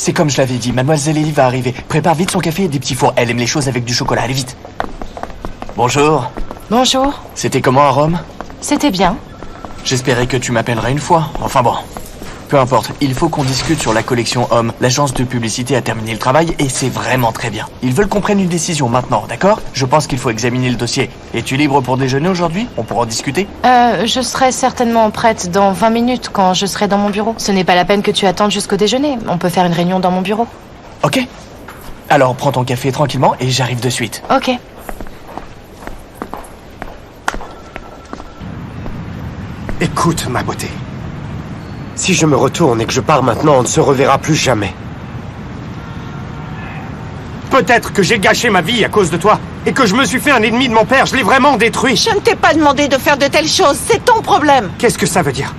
C'est comme je l'avais dit, Mademoiselle Ellie va arriver. Prépare vite son café et des petits fours. Elle aime les choses avec du chocolat, allez vite. Bonjour. Bonjour. C'était comment à Rome? C'était bien. J'espérais que tu m'appellerais une fois. Enfin bon. Peu importe, il faut qu'on discute sur la collection Homme. L'agence de publicité a terminé le travail et c'est vraiment très bien. Ils veulent qu'on prenne une décision maintenant, d'accord? Je pense qu'il faut examiner le dossier. Es-tu libre pour déjeuner aujourd'hui? On pourra en discuter? Je serai certainement prête dans 20 minutes quand je serai dans mon bureau. Ce n'est pas la peine que tu attendes jusqu'au déjeuner. On peut faire une réunion dans mon bureau. Ok. Alors prends ton café tranquillement et j'arrive de suite. Ok. Écoute, ma beauté. Si je me retourne et que je pars maintenant, on ne se reverra plus jamais. Peut-être que j'ai gâché ma vie à cause de toi, et que je me suis fait un ennemi de mon père, je l'ai vraiment détruit. Je ne t'ai pas demandé de faire de telles choses, c'est ton problème. Qu'est-ce que ça veut dire?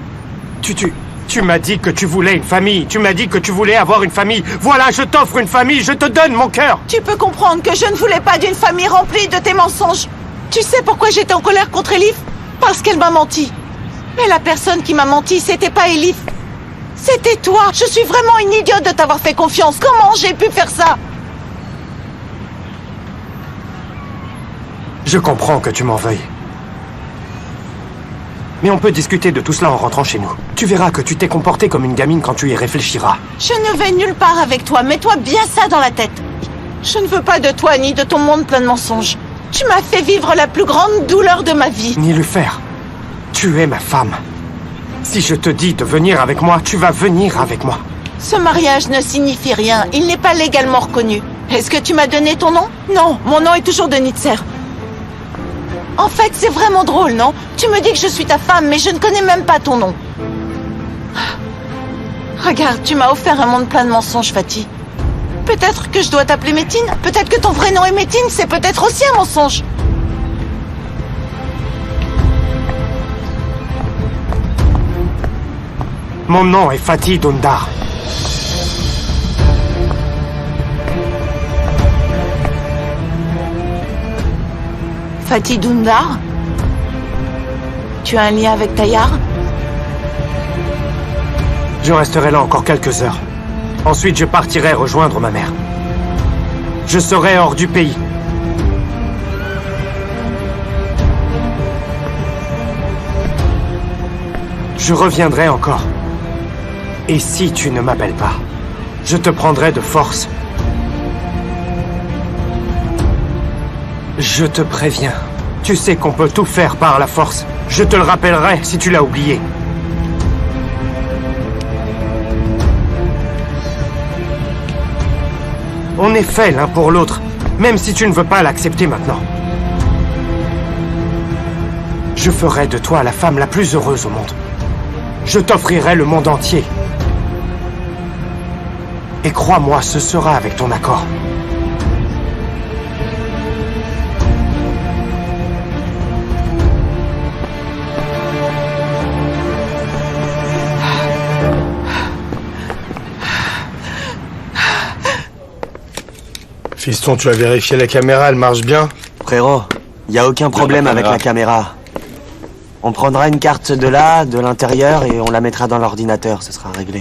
Tu m'as dit que tu voulais une famille, tu m'as dit que tu voulais avoir une famille. Voilà, je t'offre une famille, je te donne mon cœur. Tu peux comprendre que je ne voulais pas d'une famille remplie de tes mensonges. Tu sais pourquoi j'étais en colère contre Elif? Parce qu'elle m'a menti. Mais la personne qui m'a menti, c'était pas Elif. C'était toi. Je suis vraiment une idiote de t'avoir fait confiance. Comment j'ai pu faire ça? Je comprends que tu m'en veuilles. Mais on peut discuter de tout cela en rentrant chez nous. Tu verras que tu t'es comportée comme une gamine quand tu y réfléchiras. Je ne vais nulle part avec toi. Mets-toi bien ça dans la tête. Je ne veux pas de toi ni de ton monde plein de mensonges. Tu m'as fait vivre la plus grande douleur de ma vie. Nilufer, tu es ma femme. Si je te dis de venir avec moi, tu vas venir avec moi. Ce mariage ne signifie rien. Il n'est pas légalement reconnu. Est-ce que tu m'as donné ton nom? Non, mon nom est toujours Denitzer. En fait, c'est vraiment drôle, non? Tu me dis que je suis ta femme, mais je ne connais même pas ton nom. Regarde, tu m'as offert un monde plein de mensonges, Fatih. Peut-être que je dois t'appeler Métine? Peut-être que ton vrai nom est Métine, c'est peut-être aussi un mensonge. Mon nom est Fatih Dündar. Fatih Dündar? Tu as un lien avec Tayyar? Je resterai là encore quelques heures. Ensuite, je partirai rejoindre ma mère. Je serai hors du pays. Je reviendrai encore. Et si tu ne m'appelles pas, je te prendrai de force. Je te préviens. Tu sais qu'on peut tout faire par la force. Je te le rappellerai si tu l'as oublié. On est fait l'un pour l'autre, même si tu ne veux pas l'accepter maintenant. Je ferai de toi la femme la plus heureuse au monde. Je t'offrirai le monde entier. Et crois-moi, ce sera avec ton accord. Fiston, tu as vérifié la caméra, elle marche bien? Frérot, y a aucun problème avec la caméra. On prendra une carte de là, de l'intérieur, et on la mettra dans l'ordinateur, ce sera réglé.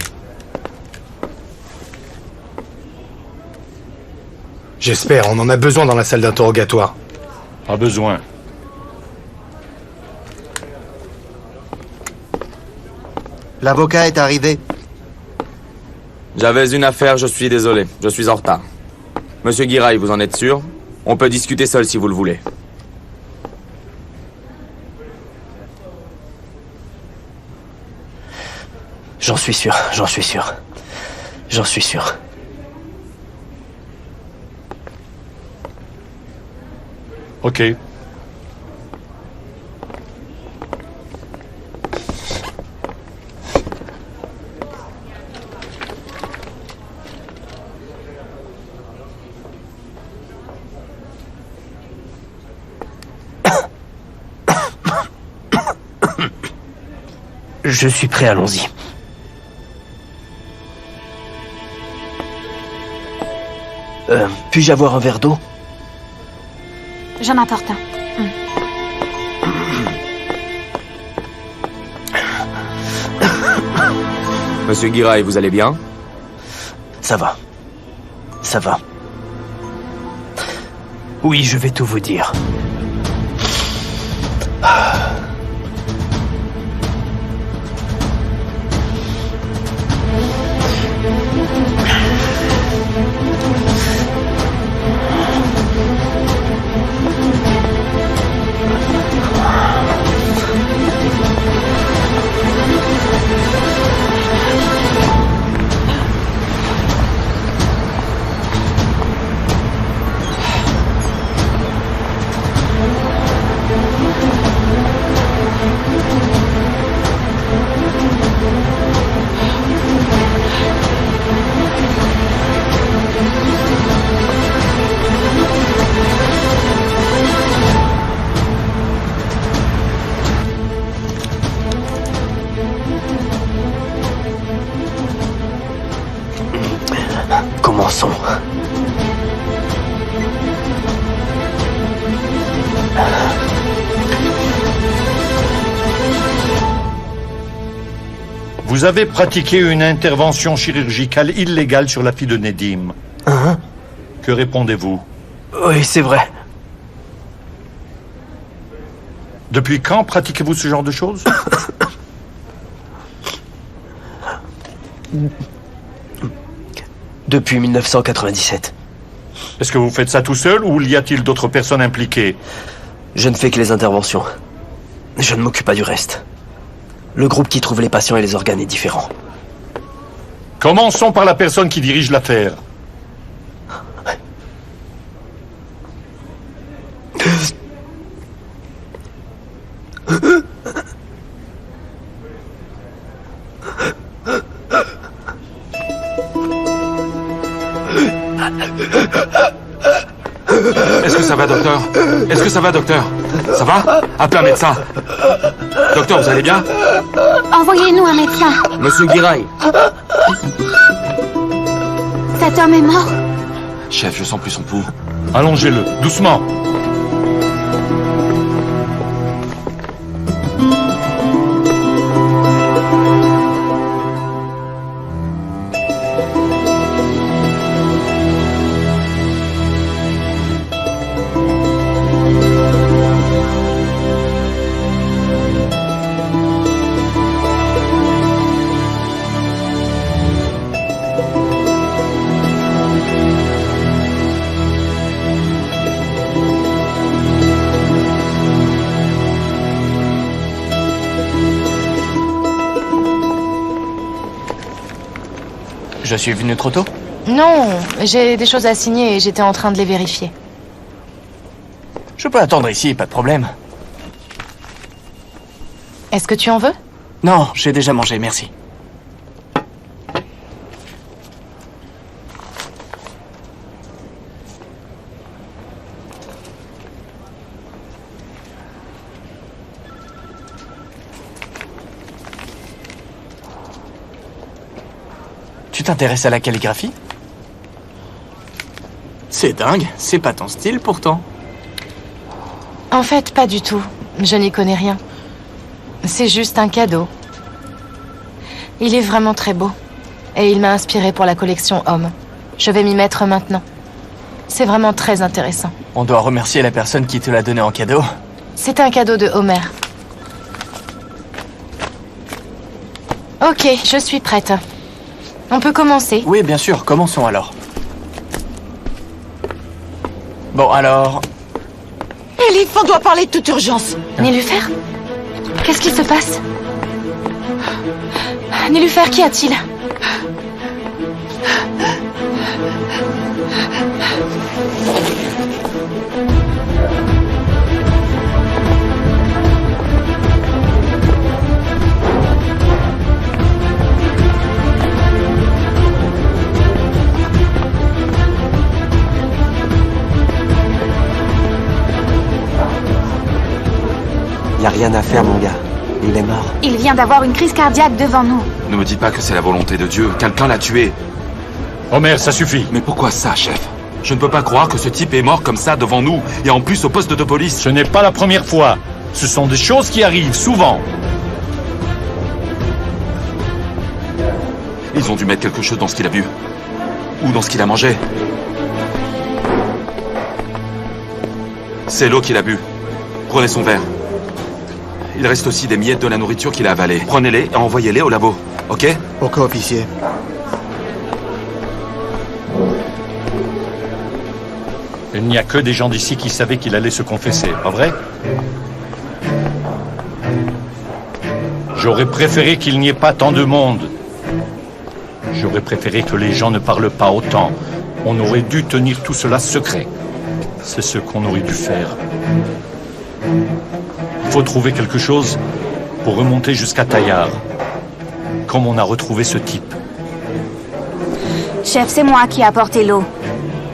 J'espère, on en a besoin dans la salle d'interrogatoire. Pas besoin. L'avocat est arrivé. J'avais une affaire, je suis désolé. Je suis en retard. Monsieur Guiraï, vous en êtes sûr? On peut discuter seul si vous le voulez. J'en suis sûr, j'en suis sûr. J'en suis sûr. Ok. Je suis prêt, allons-y. Puis-je avoir un verre d'eau? J'en apporte un. Monsieur Guiraï, vous allez bien? Ça va. Ça va. Oui, je vais tout vous dire. Commençons. Vous avez pratiqué une intervention chirurgicale illégale sur la fille de Nedim. Hein? Que répondez-vous? Oui, c'est vrai. Depuis quand pratiquez-vous ce genre de choses? Depuis 1997. Est-ce que vous faites ça tout seul ou y a-t-il d'autres personnes impliquées? Je ne fais que les interventions. Je ne m'occupe pas du reste. Le groupe qui trouve les patients et les organes est différent. Commençons par la personne qui dirige l'affaire. Est-ce que ça va, docteur? Est-ce que ça va, docteur? Ça va? Appelez un médecin. Docteur, vous allez bien? Envoyez-nous un médecin. Monsieur Giray. Cet homme est mort. Chef, je sens plus son pouls. Allongez-le, doucement. Je suis venu trop tôt? Non, j'ai des choses à signer et j'étais en train de les vérifier. Je peux attendre ici, pas de problème. Est-ce que tu en veux? Non, j'ai déjà mangé, merci. Tu t'intéresses à la calligraphie? C'est dingue, c'est pas ton style pourtant. En fait, pas du tout. Je n'y connais rien. C'est juste un cadeau. Il est vraiment très beau. Et il m'a inspiré pour la collection Homme. Je vais m'y mettre maintenant. C'est vraiment très intéressant. On doit remercier la personne qui te l'a donné en cadeau. C'est un cadeau de Homer. Ok, je suis prête. On peut commencer? Oui, bien sûr, commençons alors. Bon, alors... Elif, on doit parler de toute urgence. Nélufer? Qu'est-ce qui se passe? Nélufer, qu'y a-t-il? Y a rien à faire, mon gars. Il est mort. Il vient d'avoir une crise cardiaque devant nous. Ne me dis pas que c'est la volonté de Dieu. Quelqu'un l'a tué. Homer, ça suffit. Mais pourquoi ça, chef? Je ne peux pas croire que ce type est mort comme ça devant nous, et en plus au poste de police. Ce n'est pas la première fois. Ce sont des choses qui arrivent souvent. Ils ont dû mettre quelque chose dans ce qu'il a bu. Ou dans ce qu'il a mangé. C'est l'eau qu'il a bu. Prenez son verre. Il reste aussi des miettes de la nourriture qu'il a avalées. Prenez-les et envoyez-les au labo, ok? Ok, officier. Il n'y a que des gens d'ici qui savaient qu'il allait se confesser, pas vrai? J'aurais préféré qu'il n'y ait pas tant de monde. J'aurais préféré que les gens ne parlent pas autant. On aurait dû tenir tout cela secret. C'est ce qu'on aurait dû faire. Il faut trouver quelque chose pour remonter jusqu'à Taillard. Comme on a retrouvé ce type. Chef, c'est moi qui ai apporté l'eau.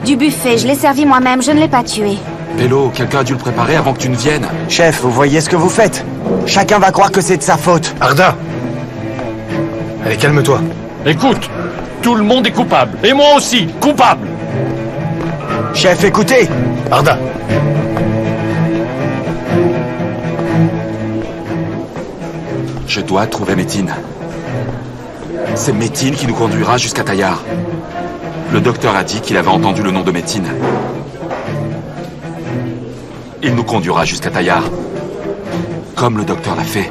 Du buffet, je l'ai servi moi-même, je ne l'ai pas tué. Pélo, quelqu'un a dû le préparer avant que tu ne viennes. Chef, vous voyez ce que vous faites? Chacun va croire que c'est de sa faute. Arda! Allez, calme-toi. Écoute, tout le monde est coupable. Et moi aussi, coupable. Chef, écoutez! Arda! Je dois trouver Métine. C'est Métine qui nous conduira jusqu'à Taillard. Le docteur a dit qu'il avait entendu le nom de Métine. Il nous conduira jusqu'à Taillard. Comme le docteur l'a fait.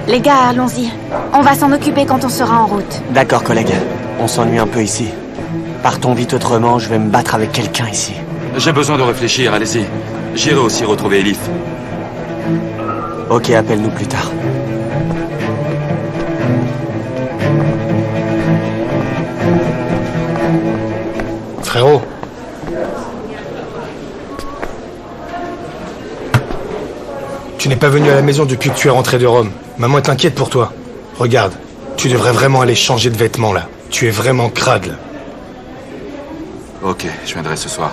Les gars, allons-y. On va s'en occuper quand on sera en route. D'accord, collègue. On s'ennuie un peu ici. Partons vite autrement, je vais me battre avec quelqu'un ici. J'ai besoin de réfléchir, allez-y. J'irai aussi retrouver Elif. Ok, appelle-nous plus tard. Frérot. Tu n'es pas venu à la maison depuis que tu es rentré de Rome. Maman est inquiète pour toi. Regarde, tu devrais vraiment aller changer de vêtements là. Tu es vraiment crade là. Ok, je viendrai ce soir.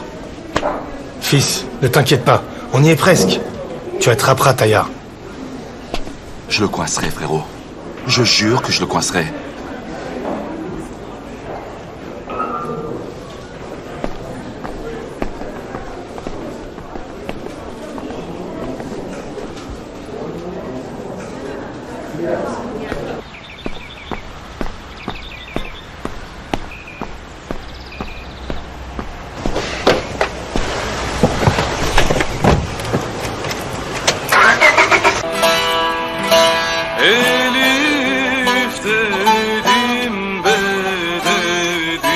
Fils, ne t'inquiète pas, on y est presque. Tu attraperas Taillard. Je le coincerai, frérot. Je jure que je le coincerai. Elif dedim bededim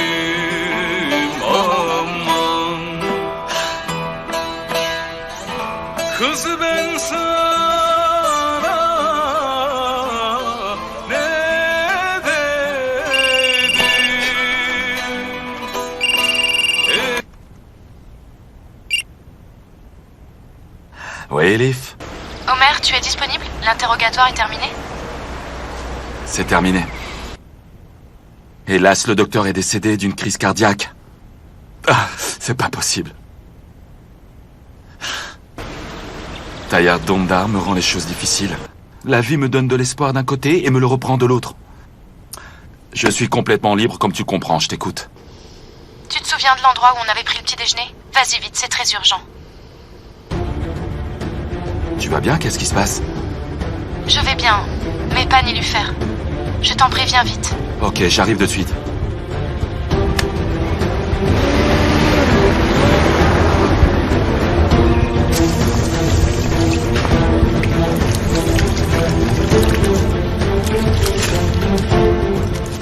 aman. Kız ben sana ne dedim? Oui, Elif? Homer, tu es disponible? L'interrogatoire est terminé? C'est terminé. Hélas, le docteur est décédé d'une crise cardiaque. Ah, c'est pas possible. Taillard Dondar me rend les choses difficiles. La vie me donne de l'espoir d'un côté et me le reprend de l'autre. Je suis complètement libre, comme tu comprends, je t'écoute. Tu te souviens de l'endroit où on avait pris le petit déjeuner? Vas-y vite, c'est très urgent. Tu vas bien? Qu'est-ce qui se passe? Je vais bien, mais pas Nilufer. Je t'en préviens vite. Ok, j'arrive de suite.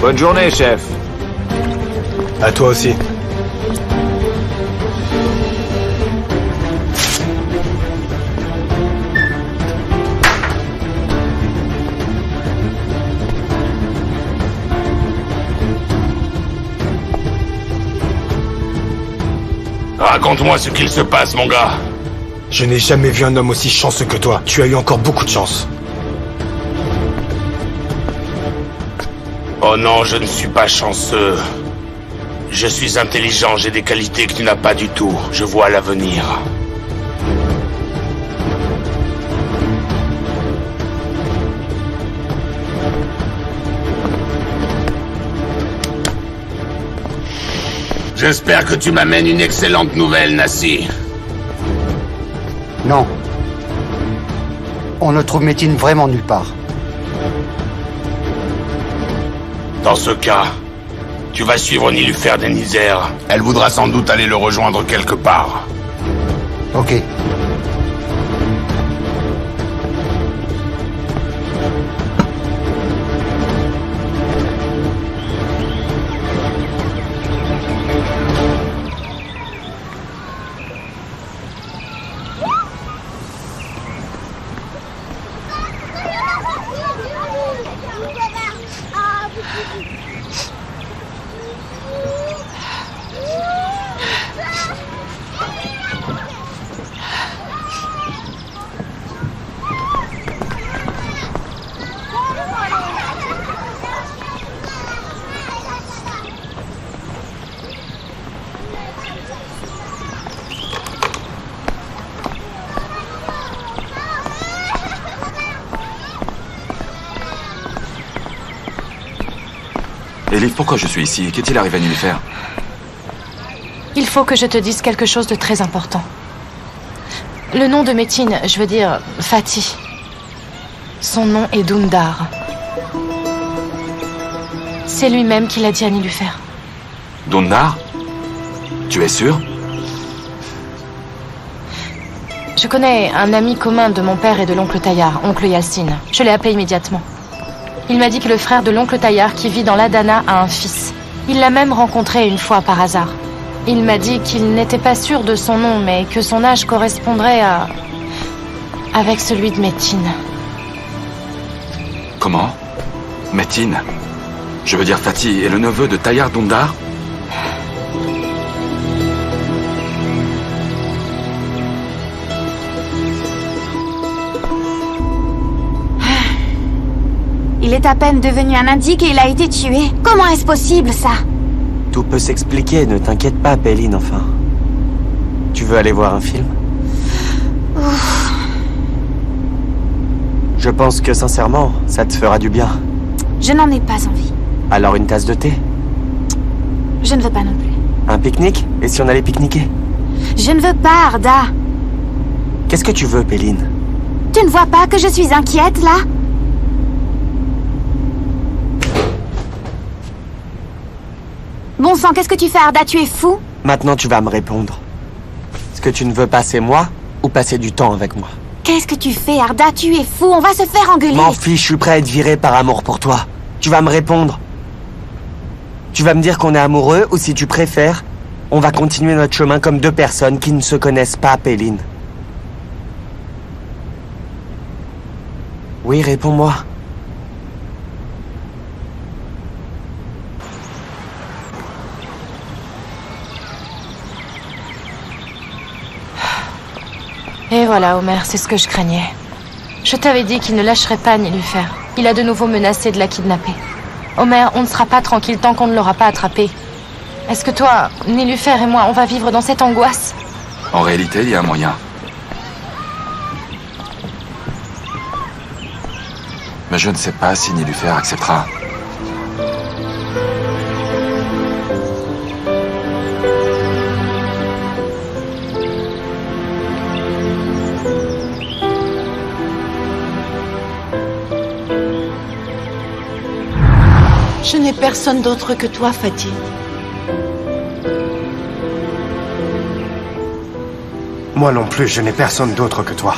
Bonne journée, chef. À toi aussi. Raconte-moi ce qu'il se passe, mon gars. Je n'ai jamais vu un homme aussi chanceux que toi. Tu as eu encore beaucoup de chance. Oh non, je ne suis pas chanceux. Je suis intelligent, j'ai des qualités que tu n'as pas du tout. Je vois l'avenir. J'espère que tu m'amènes une excellente nouvelle, Nassi. Non. On ne trouve Métine vraiment nulle part. Dans ce cas, tu vas suivre Nilufer Denizer. Elle voudra sans doute aller le rejoindre quelque part. Ok. Elif, pourquoi je suis ici? Qu'est-il arrivé à Nilufer? Il faut que je te dise quelque chose de très important. Le nom de Métine, je veux dire Fatih. Son nom est Dundar. C'est lui-même qui l'a dit à Nilufer. Dundar? Tu es sûr? Je connais un ami commun de mon père et de l'oncle Taillard, oncle Yalcine. Je l'ai appelé immédiatement. Il m'a dit que le frère de l'oncle Taillard qui vit dans l'Adana a un fils. Il l'a même rencontré une fois par hasard. Il m'a dit qu'il n'était pas sûr de son nom, mais que son âge correspondrait à... avec celui de Métine. Comment? Métine? Je veux dire Fatih est le neveu de Taillard Dundar? Il est à peine devenu un indique et il a été tué. Comment est-ce possible, ça? Tout peut s'expliquer, ne t'inquiète pas, Péline, enfin. Tu veux aller voir un film? Ouf. Je pense que, sincèrement, ça te fera du bien. Je n'en ai pas envie. Alors une tasse de thé? Je ne veux pas non plus. Un pique-nique? Et si on allait pique-niquer? Je ne veux pas, Arda. Qu'est-ce que tu veux, Péline? Tu ne vois pas que je suis inquiète, là? Bon sang, qu'est-ce que tu fais, Arda? Tu es fou? Maintenant, tu vas me répondre. Ce que tu ne veux pas, c'est moi ou passer du temps avec moi? Qu'est-ce que tu fais, Arda? Tu es fou, on va se faire engueuler. M'en fiche, je suis prêt à être viré par amour pour toi. Tu vas me répondre. Tu vas me dire qu'on est amoureux ou si tu préfères, on va continuer notre chemin comme deux personnes qui ne se connaissent pas, Péline. Oui, réponds-moi. Et voilà, Omer, c'est ce que je craignais. Je t'avais dit qu'il ne lâcherait pas Nilufer. Il a de nouveau menacé de la kidnapper. Omer, on ne sera pas tranquille tant qu'on ne l'aura pas attrapée. Est-ce que toi, Nilufer et moi, on va vivre dans cette angoisse? En réalité, il y a un moyen. Mais je ne sais pas si Nilufer acceptera. Je n'ai personne d'autre que toi, Fatih. Moi non plus, je n'ai personne d'autre que toi.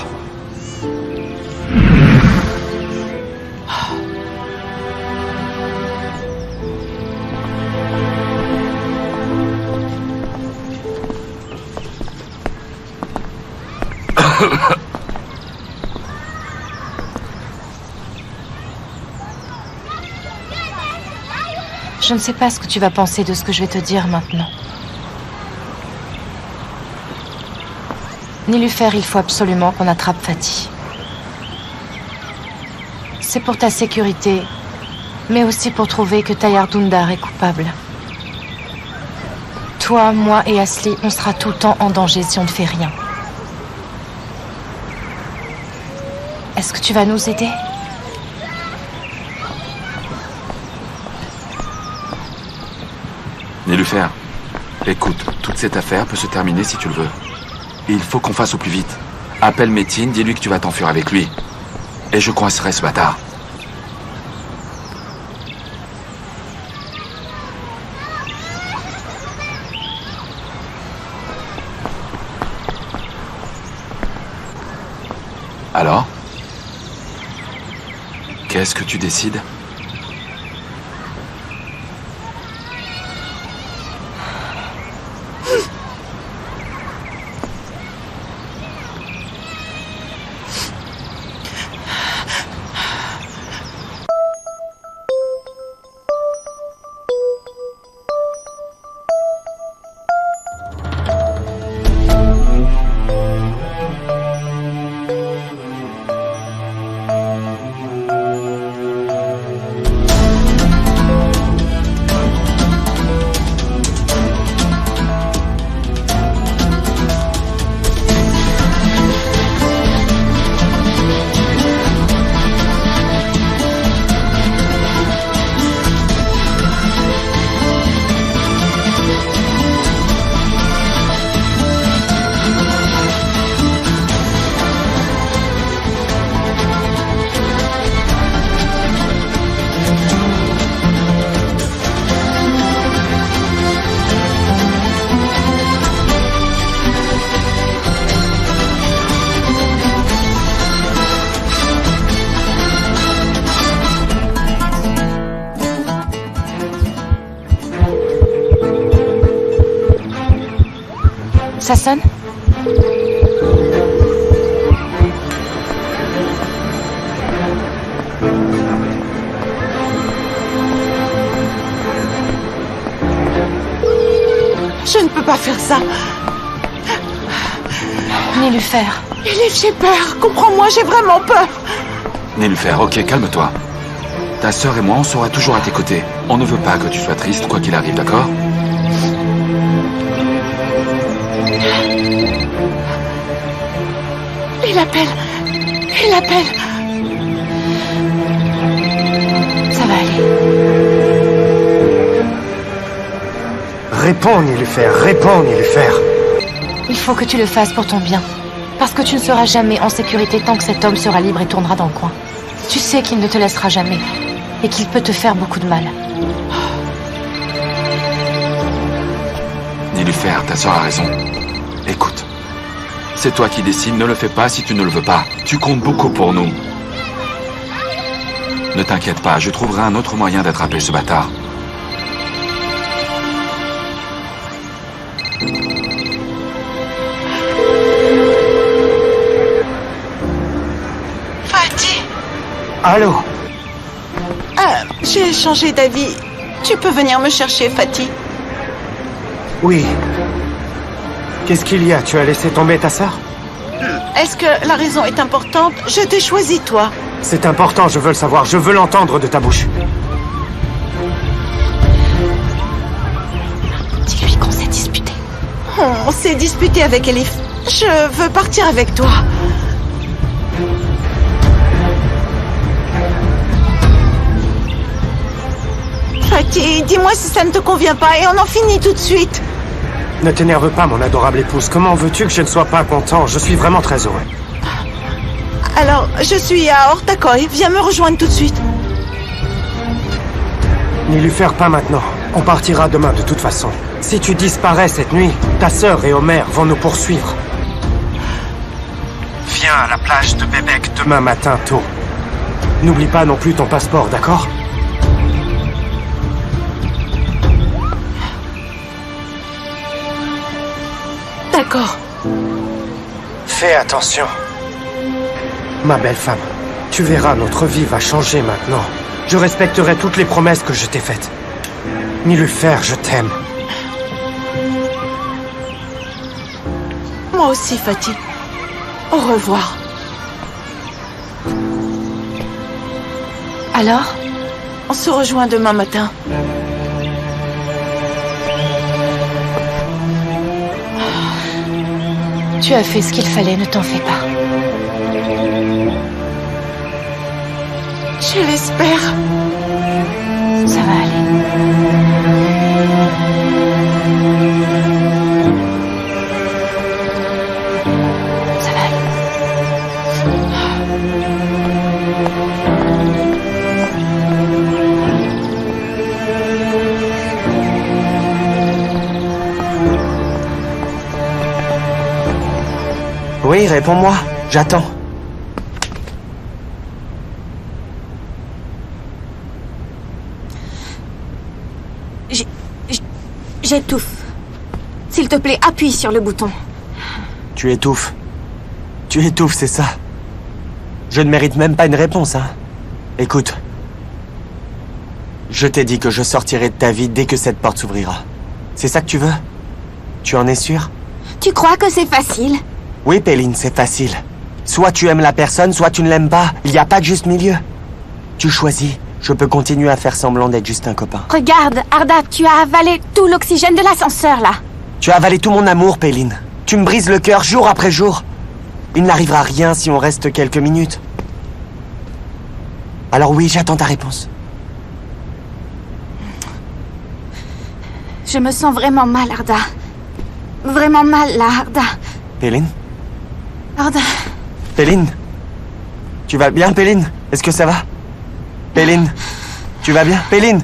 Je ne sais pas ce que tu vas penser de ce que je vais te dire maintenant. Nilufer, il faut absolument qu'on attrape Fatih. C'est pour ta sécurité, mais aussi pour trouver que Taillard Dundar est coupable. Toi, moi et Asli, on sera tout le temps en danger si on ne fait rien. Est-ce que tu vas nous aider ? Nilufer, écoute, toute cette affaire peut se terminer si tu le veux. Il faut qu'on fasse au plus vite. Appelle Métine, dis-lui que tu vas t'enfuir avec lui. Et je coincerai ce bâtard. Alors? Qu'est-ce que tu décides? Ça sonne? Je ne peux pas faire ça. Nilüfer. Elif, j'ai peur. Comprends-moi, j'ai vraiment peur. Nilüfer, ok, calme-toi. Ta sœur et moi, on sera toujours à tes côtés. On ne veut pas que tu sois triste, quoi qu'il arrive, d'accord? Il appelle. Il appelle. Ça va aller. Réponds, Nilüfer, réponds, Nilüfer. Il faut que tu le fasses pour ton bien. Parce que tu ne seras jamais en sécurité tant que cet homme sera libre et tournera dans le coin. Tu sais qu'il ne te laissera jamais. Et qu'il peut te faire beaucoup de mal. Nilüfer, ta sœur a raison. Écoute. C'est toi qui décides, ne le fais pas si tu ne le veux pas. Tu comptes beaucoup pour nous. Ne t'inquiète pas, je trouverai un autre moyen d'attraper ce bâtard. Fatih. Allô? J'ai changé d'avis. Tu peux venir me chercher, Fatih. Oui. Qu'est-ce qu'il y a? Tu as laissé tomber ta sœur? Est-ce que la raison est importante? Je t'ai choisi, toi. C'est important, je veux le savoir. Je veux l'entendre de ta bouche. Dis-lui qu'on s'est disputé. On s'est disputé avec Elif. Je veux partir avec toi. Fatih, dis-moi si ça ne te convient pas et on en finit tout de suite. Ne t'énerve pas, mon adorable épouse. Comment veux-tu que je ne sois pas content? Je suis vraiment très heureux. Alors, je suis à Ortaköy. Viens me rejoindre tout de suite. Nilüfer, pas maintenant. On partira demain de toute façon. Si tu disparais cette nuit, ta sœur et Omer vont nous poursuivre. Viens à la plage de Bebek demain matin tôt. N'oublie pas non plus ton passeport, d'accord? D'accord. Fais attention. Ma belle femme, tu verras, notre vie va changer maintenant. Je respecterai toutes les promesses que je t'ai faites. Nilüfer, je t'aime. Moi aussi, Fatih. Au revoir. Alors? On se rejoint demain matin. Tu as fait ce qu'il fallait, ne t'en fais pas. Je l'espère. Ça va aller. Ça va aller. Oui, réponds-moi. J'attends. J'étouffe. S'il te plaît, appuie sur le bouton. Tu étouffes. Tu étouffes, c'est ça. Je ne mérite même pas une réponse, hein. Écoute. Je t'ai dit que je sortirai de ta vie dès que cette porte s'ouvrira. C'est ça que tu veux? Tu en es sûr? Tu crois que c'est facile? Oui, Péline, c'est facile. Soit tu aimes la personne, soit tu ne l'aimes pas. Il n'y a pas de juste milieu. Tu choisis. Je peux continuer à faire semblant d'être juste un copain. Regarde, Arda, tu as avalé tout l'oxygène de l'ascenseur, là. Tu as avalé tout mon amour, Péline. Tu me brises le cœur jour après jour. Il n'arrivera rien si on reste quelques minutes. Alors oui, j'attends ta réponse. Je me sens vraiment mal, Arda. Vraiment mal, là, Arda. Péline? Arda. Péline? Tu vas bien, Péline? Est-ce que ça va? Péline? Tu vas bien? Péline?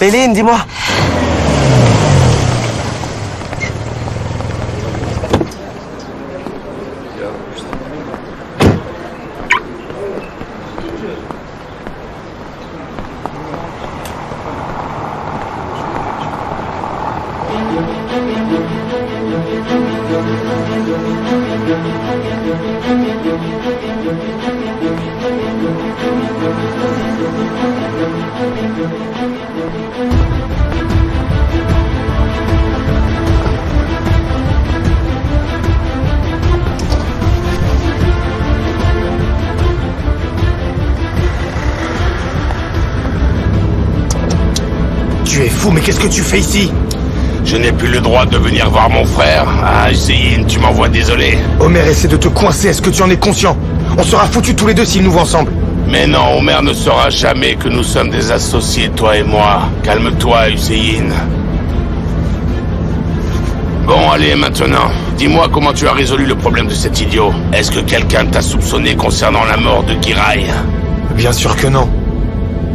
Péline, dis-moi! Tu es fou, mais qu'est-ce que tu fais ici? Je n'ai plus le droit de venir voir mon frère. Ah, Hussein, tu m'envoies désolé. Omer essaie de te coincer, est-ce que tu en es conscient? On sera foutus tous les deux s'ils nous voient ensemble. Mais non, Omer ne saura jamais que nous sommes des associés, toi et moi. Calme-toi, Hussein. Bon, allez, maintenant, dis-moi comment tu as résolu le problème de cet idiot. Est-ce que quelqu'un t'a soupçonné concernant la mort de Giray? Bien sûr que non.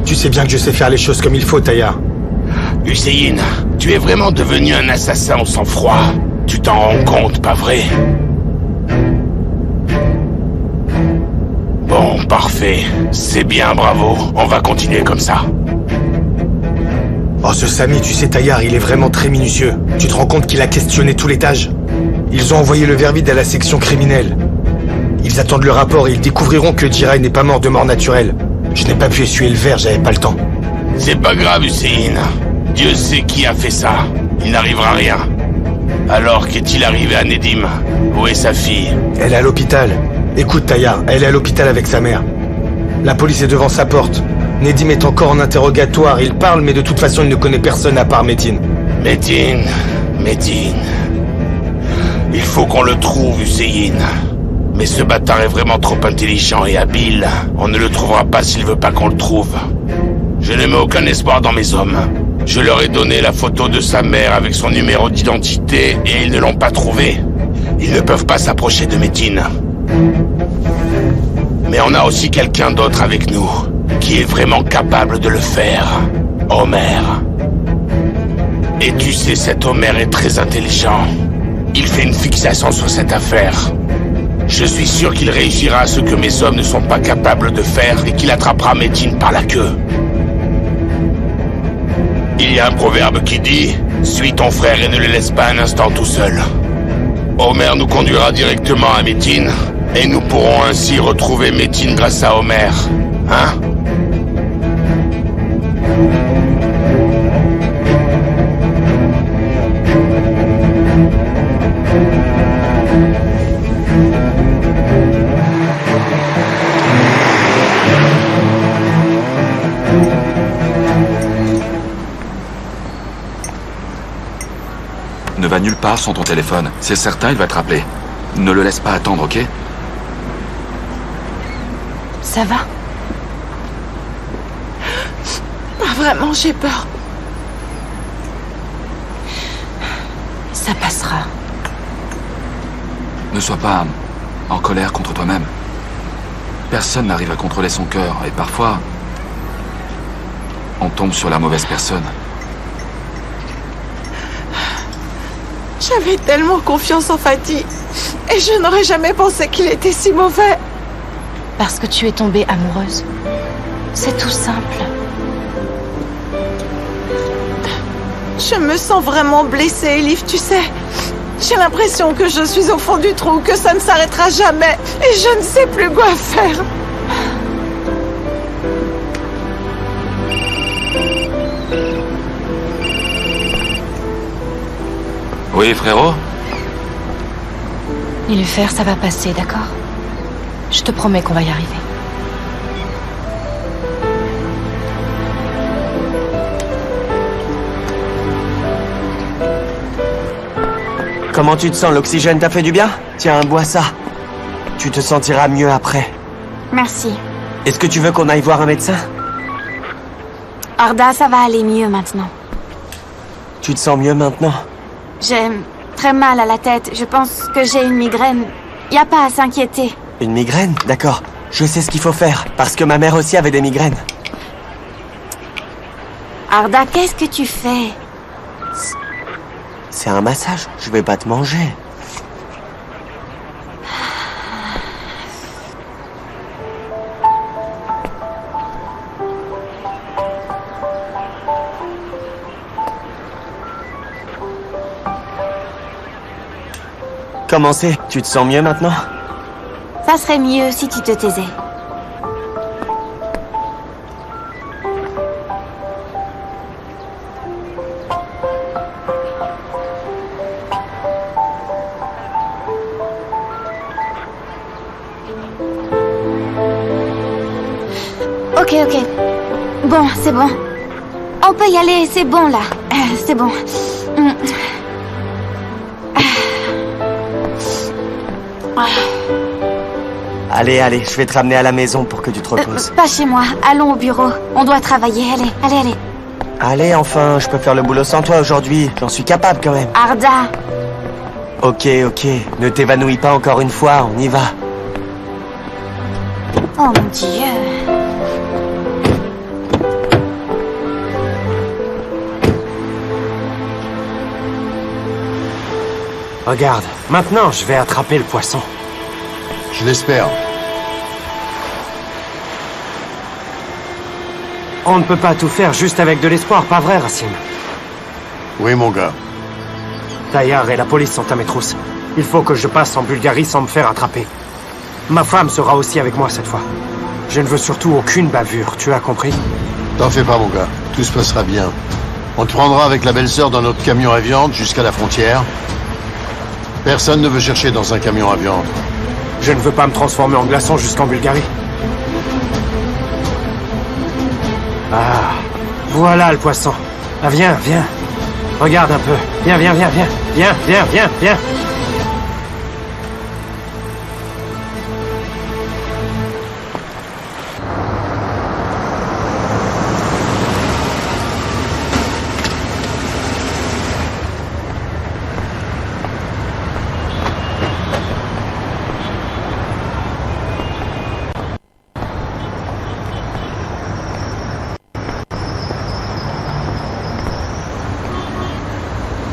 Tu sais bien que je sais faire les choses comme il faut, Taïa. Hussein, tu es vraiment devenu un assassin au sang-froid. Tu t'en rends compte, pas vrai? Bon, parfait. C'est bien, bravo. On va continuer comme ça. Oh, ce Sami, tu sais, Taïar, il est vraiment très minutieux. Tu te rends compte qu'il a questionné tout l'étage? Ils ont envoyé le verre vide à la section criminelle. Ils attendent le rapport et ils découvriront que Giray n'est pas mort de mort naturelle. Je n'ai pas pu essuyer le verre, j'avais pas le temps. C'est pas grave, Hussein. Dieu sait qui a fait ça. Il n'arrivera rien. Alors, qu'est-il arrivé à Nedim? Où est sa fille? Elle est à l'hôpital. Écoute, Taïar, elle est à l'hôpital avec sa mère. La police est devant sa porte. Nedim est encore en interrogatoire. Il parle, mais de toute façon, il ne connaît personne à part Metin. Metin. Il faut qu'on le trouve, Hussein. Mais ce bâtard est vraiment trop intelligent et habile. On ne le trouvera pas s'il veut pas qu'on le trouve. Je ne mets aucun espoir dans mes hommes. Je leur ai donné la photo de sa mère avec son numéro d'identité et ils ne l'ont pas trouvé. Ils ne peuvent pas s'approcher de Metin. Mais on a aussi quelqu'un d'autre avec nous, qui est vraiment capable de le faire. Omer. Et tu sais, cet Omer est très intelligent. Il fait une fixation sur cette affaire. Je suis sûr qu'il réussira à ce que mes hommes ne sont pas capables de faire et qu'il attrapera Metin par la queue. Il y a un proverbe qui dit « Suis ton frère et ne le laisse pas un instant tout seul ». Omer nous conduira directement à Metin, et nous pourrons ainsi retrouver Metin grâce à Omer. Hein? Ne va nulle part sans ton téléphone. C'est certain, il va te rappeler. Ne le laisse pas attendre, ok? Ça va? Pas vraiment, j'ai peur. Ça passera. Ne sois pas en colère contre toi-même. Personne n'arrive à contrôler son cœur, et parfois, on tombe sur la mauvaise personne. J'avais tellement confiance en Fatih. Et je n'aurais jamais pensé qu'il était si mauvais. Parce que tu es tombée amoureuse. C'est tout simple. Je me sens vraiment blessée, Elif, tu sais. J'ai l'impression que je suis au fond du trou, que ça ne s'arrêtera jamais. Et je ne sais plus quoi faire. Oui, frérot? Nilüfer, ça va passer, d'accord? Je te promets qu'on va y arriver. Comment tu te sens? L'oxygène t'a fait du bien? Tiens, bois ça. Tu te sentiras mieux après. Merci. Est-ce que tu veux qu'on aille voir un médecin? Arda, ça va aller mieux maintenant. Tu te sens mieux maintenant? J'ai très mal à la tête. Je pense que j'ai une migraine. Y a pas à s'inquiéter. Une migraine? D'accord. Je sais ce qu'il faut faire, parce que ma mère aussi avait des migraines. Arda, qu'est-ce que tu fais? C'est un massage, je vais pas te manger. Comment c'est? Tu te sens mieux maintenant? Ça serait mieux si tu te taisais. Ok. Bon, c'est bon. On peut y aller, c'est bon là. C'est bon. Allez, je vais te ramener à la maison pour que tu te reposes. Pas chez moi, allons au bureau. On doit travailler, allez. Allez, enfin, je peux faire le boulot sans toi aujourd'hui. J'en suis capable quand même. Arda. Ok. Ne t'évanouis pas encore une fois, on y va. Oh mon Dieu. Regarde, maintenant je vais attraper le poisson. Je l'espère. On ne peut pas tout faire juste avec de l'espoir, pas vrai, Racine? Oui, mon gars. Tayar et la police sont à mes trousses. Il faut que je passe en Bulgarie sans me faire attraper. Ma femme sera aussi avec moi cette fois. Je ne veux surtout aucune bavure, tu as compris? T'en fais pas, mon gars. Tout se passera bien. On te prendra avec la belle-sœur dans notre camion à viande jusqu'à la frontière. Personne ne veut chercher dans un camion à viande. Je ne veux pas me transformer en glaçon jusqu'en Bulgarie. Ah, voilà le poisson. Ah, viens. Regarde un peu. Viens. Viens.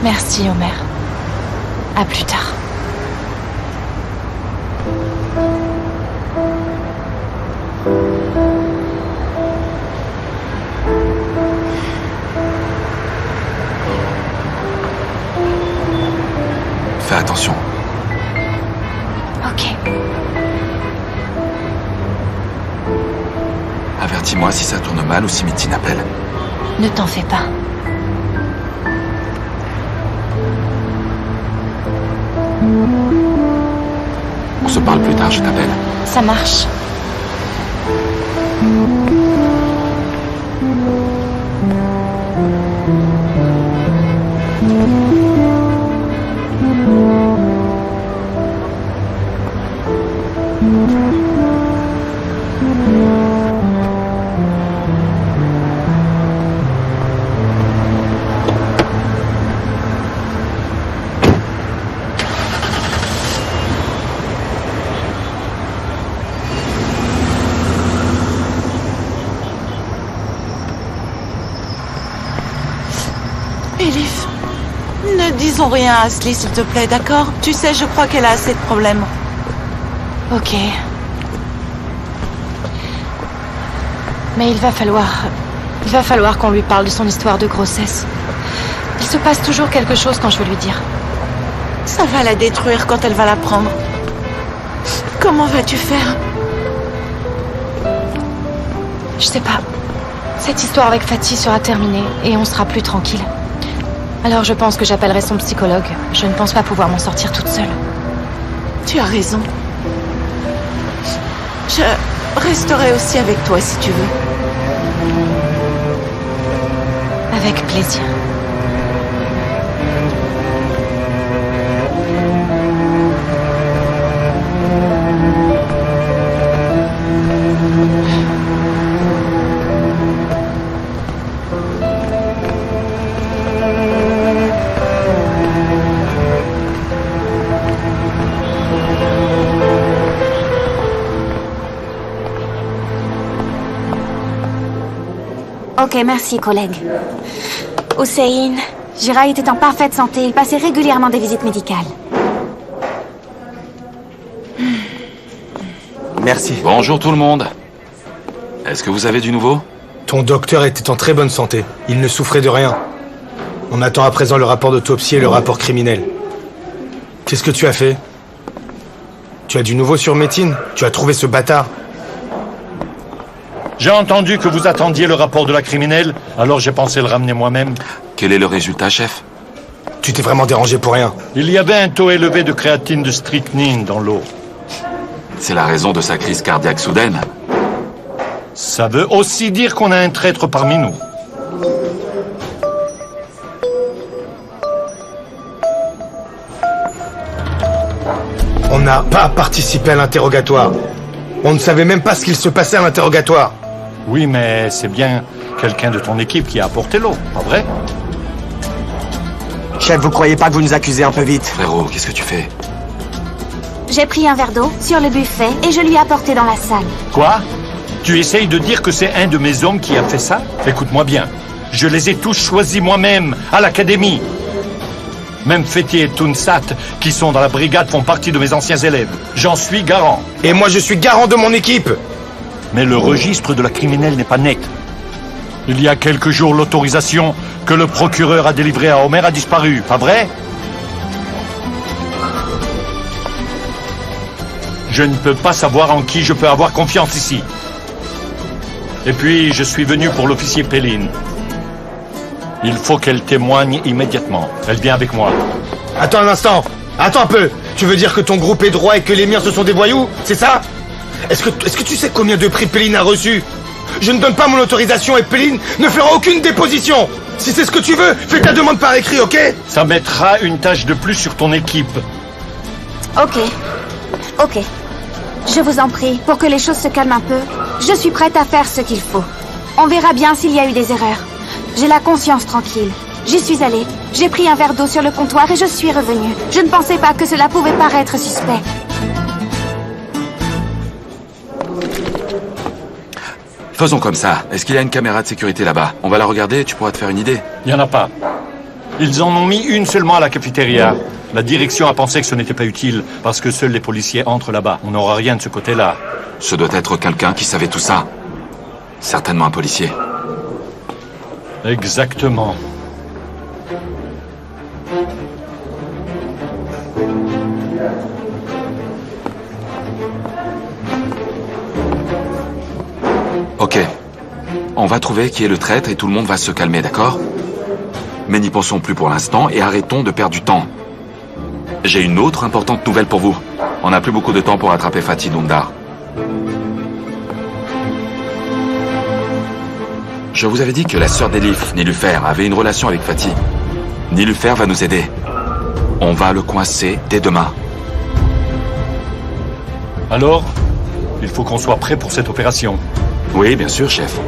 Merci, Omer. À plus tard. Fais attention. Ok. Avertis-moi si ça tourne mal ou si Mitine appelle. Ne t'en fais pas. On se parle plus tard, je t'appelle. Ça marche. Elif, ne disons rien à Asli, s'il te plaît, d'accord? Tu sais, je crois qu'elle a assez de problèmes. Ok. Mais il va falloir qu'on lui parle de son histoire de grossesse. Il se passe toujours quelque chose quand je veux lui dire. Ça va la détruire quand elle va la prendre. Comment vas-tu faire? Je sais pas. Cette histoire avec Fatih sera terminée et on sera plus tranquille. Alors je pense que j'appellerai son psychologue. Je ne pense pas pouvoir m'en sortir toute seule. Tu as raison. Je resterai aussi avec toi si tu veux. Avec plaisir. Ok, merci, collègue. Hussein, Jira était en parfaite santé. Il passait régulièrement des visites médicales. Merci. Bonjour tout le monde. Est-ce que vous avez du nouveau? Ton docteur était en très bonne santé. Il ne souffrait de rien. On attend à présent le rapport d'autopsie et le rapport criminel. Qu'est-ce que tu as fait? Tu as du nouveau sur Metin? Tu as trouvé ce bâtard? J'ai entendu que vous attendiez le rapport de la criminelle, alors j'ai pensé le ramener moi-même. Quel est le résultat, chef? Tu t'es vraiment dérangé pour rien. Il y avait un taux élevé de créatine de strychnine dans l'eau. C'est la raison de sa crise cardiaque soudaine. Ça veut aussi dire qu'on a un traître parmi nous. On n'a pas participé à l'interrogatoire. On ne savait même pas ce qu'il se passait à l'interrogatoire. Oui, mais c'est bien quelqu'un de ton équipe qui a apporté l'eau, pas vrai? Chef, vous croyez pas que vous nous accusez un peu vite? Frérot, qu'est-ce que tu fais? J'ai pris un verre d'eau sur le buffet et je lui ai apporté dans la salle. Quoi? Tu essayes de dire que c'est un de mes hommes qui a fait ça? Écoute-moi bien. Je les ai tous choisis moi-même, à l'académie. Même Fethi et Tunsat, qui sont dans la brigade, font partie de mes anciens élèves. J'en suis garant. Et moi, je suis garant de mon équipe. Mais le registre de la criminelle n'est pas net. Il y a quelques jours, l'autorisation que le procureur a délivrée à Homer a disparu, pas vrai? Je ne peux pas savoir en qui je peux avoir confiance ici. Et puis, je suis venu pour l'officier Péline. Il faut qu'elle témoigne immédiatement. Elle vient avec moi. Attends un instant. Attends un peu. Tu veux dire que ton groupe est droit et que les miens ce sont des voyous? C'est ça? Est-ce que tu sais combien de prix Péline a reçu? Je ne donne pas mon autorisation et Péline ne fera aucune déposition. Si c'est ce que tu veux, fais ta demande par écrit, ok? Ça mettra une tâche de plus sur ton équipe. Ok. Je vous en prie, pour que les choses se calment un peu, je suis prête à faire ce qu'il faut. On verra bien s'il y a eu des erreurs. J'ai la conscience tranquille. J'y suis allée, j'ai pris un verre d'eau sur le comptoir et je suis revenue. Je ne pensais pas que cela pouvait paraître suspect. Faisons comme ça. Est-ce qu'il y a une caméra de sécurité là-bas? On va la regarder et tu pourras te faire une idée. Il n'y en a pas. Ils en ont mis une seulement à la cafétéria. La direction a pensé que ce n'était pas utile, parce que seuls les policiers entrent là-bas. On n'aura rien de ce côté-là. Ce doit être quelqu'un qui savait tout ça. Certainement un policier. Exactement. Ok. On va trouver qui est le traître et tout le monde va se calmer, d'accord? Mais n'y pensons plus pour l'instant et arrêtons de perdre du temps. J'ai une autre importante nouvelle pour vous. On n'a plus beaucoup de temps pour attraper Fatih Dundar. Je vous avais dit que la sœur d'Elif, Nilufer, avait une relation avec Fatih. Nilufer va nous aider. On va le coincer dès demain. Alors, il faut qu'on soit prêt pour cette opération. Oui, bien sûr, chef.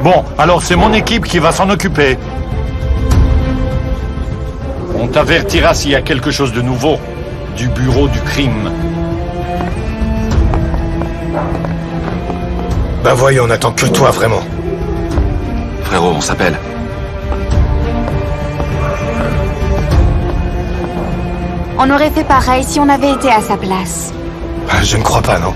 Bon, alors c'est mon équipe qui va s'en occuper. On t'avertira s'il y a quelque chose de nouveau du bureau du crime. Bah voyons, on n'attend que toi, vraiment. Frérot, on s'appelle. On aurait fait pareil si on avait été à sa place. Je ne crois pas, non.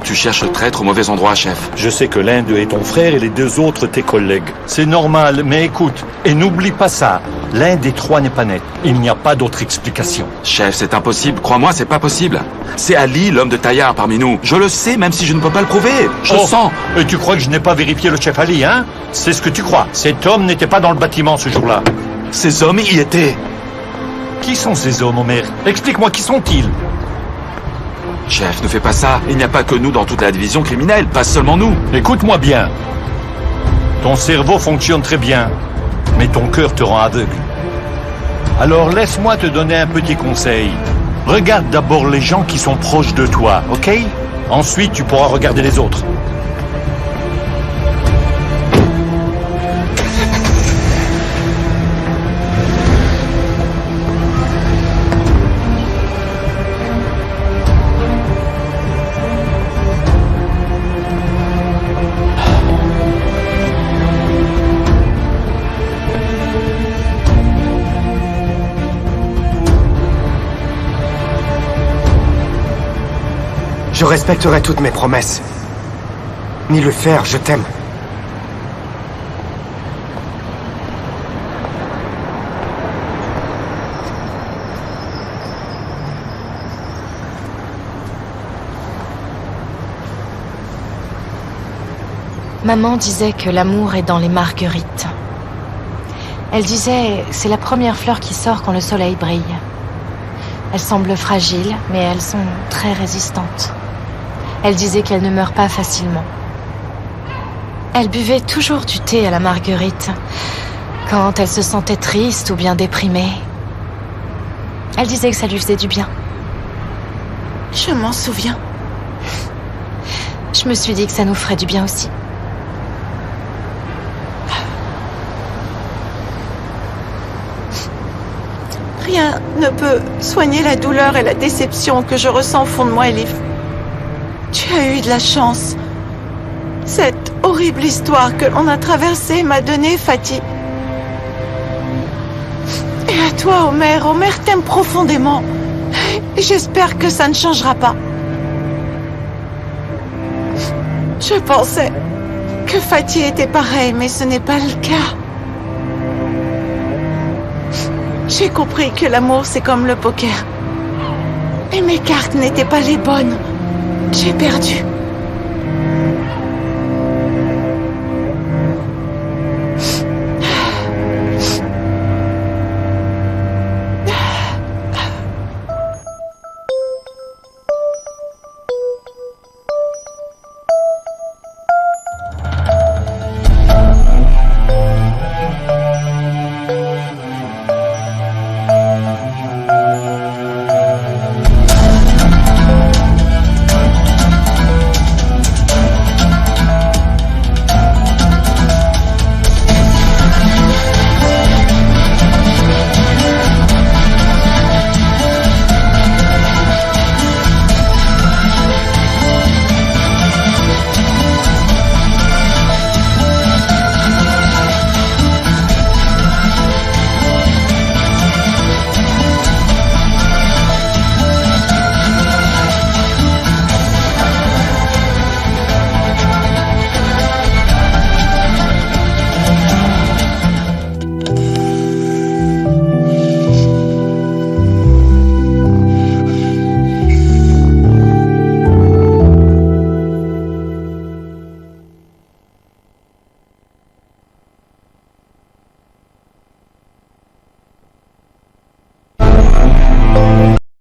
Tu cherches le traître au mauvais endroit, chef. Je sais que l'un d'eux est ton frère et les deux autres tes collègues. C'est normal, mais écoute, et n'oublie pas ça. L'un des trois n'est pas net. Il n'y a pas d'autre explication. Chef, c'est impossible. Crois-moi, c'est pas possible. C'est Ali, l'homme de Taillard parmi nous. Je le sais, même si je ne peux pas le prouver. Je le sens. Et tu crois que je n'ai pas vérifié le chef Ali, hein? C'est ce que tu crois. Cet homme n'était pas dans le bâtiment ce jour-là. Ces hommes y étaient. Qui sont ces hommes, Omer? Explique-moi, qui sont-ils? Chef, ne fais pas ça. Il n'y a pas que nous dans toute la division criminelle, pas seulement nous. Écoute-moi bien. Ton cerveau fonctionne très bien, mais ton cœur te rend aveugle. Alors laisse-moi te donner un petit conseil. Regarde d'abord les gens qui sont proches de toi, ok? Ensuite, tu pourras regarder les autres. Je respecterai toutes mes promesses. Ni le faire, je t'aime. Maman disait que l'amour est dans les marguerites. Elle disait, c'est la première fleur qui sort quand le soleil brille. Elles semblent fragiles, mais elles sont très résistantes. Elle disait qu'elles ne meurent pas facilement. Elle buvait toujours du thé à la marguerite, quand elle se sentait triste ou bien déprimée. Elle disait que ça lui faisait du bien. Je m'en souviens. Je me suis dit que ça nous ferait du bien aussi. Rien ne peut soigner la douleur et la déception que je ressens au fond de moi, Elif. Tu as eu de la chance. Cette horrible histoire que l'on a traversée m'a donné Fatih. Et à toi, Omer. Omer t'aime profondément. Et j'espère que ça ne changera pas. Je pensais que Fatih était pareil, mais ce n'est pas le cas. J'ai compris que l'amour, c'est comme le poker. Et mes cartes n'étaient pas les bonnes. J'ai perdu.